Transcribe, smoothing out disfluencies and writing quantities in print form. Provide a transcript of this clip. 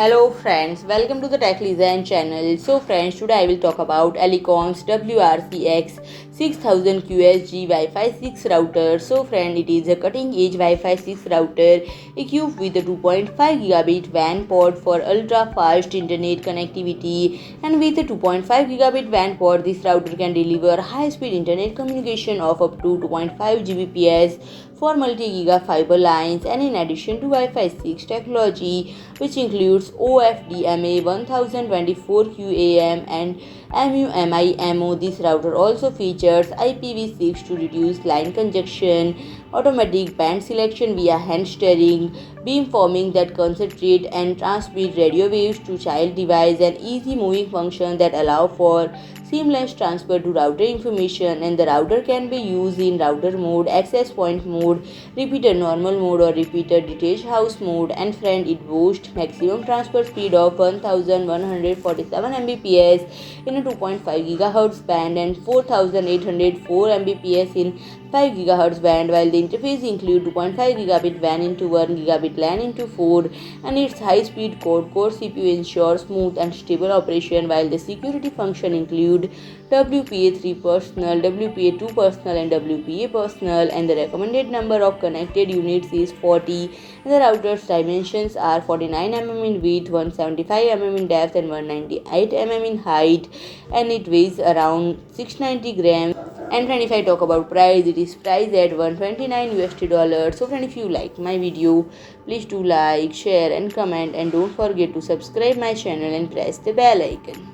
Hello friends, welcome to the Tech Design channel. So friends, today I will talk about Elecom's WRC-X6000QS-G Wi-Fi 6 router. So friend, it is a cutting edge Wi-Fi 6 router equipped with a 2.5 Gigabit WAN port for ultra fast internet connectivity, and with a 2.5 Gigabit WAN port, this router can deliver high speed internet communication of up to 2.5 Gbps for multi-giga fiber lines, and in addition to Wi-Fi 6 technology, which includes OFDMA 1024 QAM and MU-MIMO. This router also features IPv6 to reduce line congestion, automatic band selection via hand steering, beamforming that concentrate and transmit radio waves to child device, and easy moving function that allow for seamless transfer to router information. And the router can be used in router mode, access point mode, repeater normal mode, or repeater detached house mode. And friend, it boasts maximum transfer speed of 1147 Mbps in a 2.5 GHz band and 4804 Mbps in 5 GHz band, while the interface includes 2.5 Gigabit WAN into 1 Gigabit LAN into 4, and its high-speed core CPU ensures smooth and stable operation, while the security function include WPA3 Personal, WPA2 Personal, and WPA Personal, and the recommended number of connected units is 40, and the router's dimensions are 49 mm in width, 175 mm in depth, and 198 mm in height, and it weighs around 690 grams. And friend, if I talk about price, it is priced at $129. So friend, if you like my video, please do like, share and comment, and don't forget to subscribe my channel and press the bell icon.